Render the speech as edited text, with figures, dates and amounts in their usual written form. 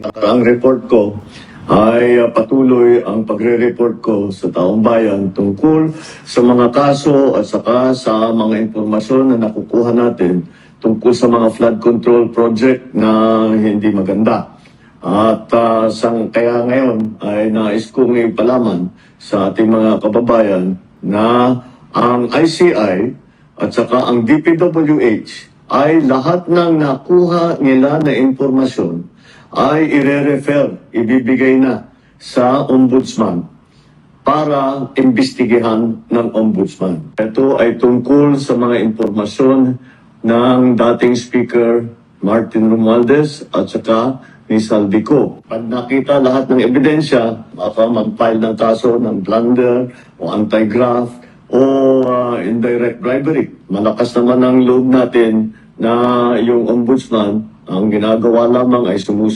Ang report ko ay patuloy ang pagre-report ko sa taong bayan tungkol sa mga kaso at saka sa mga impormasyon na nakukuha natin tungkol sa mga flood control project na hindi maganda. At kaya ngayon ay nais kong ipalaman sa ating mga kababayan na ang ICI at saka ang DPWH ay lahat ng nakuha nila na impormasyon ay ire-refer, ibibigay na sa ombudsman para imbestigahan ng ombudsman. Ito ay tungkol sa mga impormasyon ng dating Speaker Martin Romualdez at saka ni Saldico. Pag nakita lahat ng ebidensya, baka mag-file ng kaso ng plunder o anti-graft o indirect bribery. Malakas naman ang loob natin na yung ombudsman ang ginagawa lamang ay sumusunod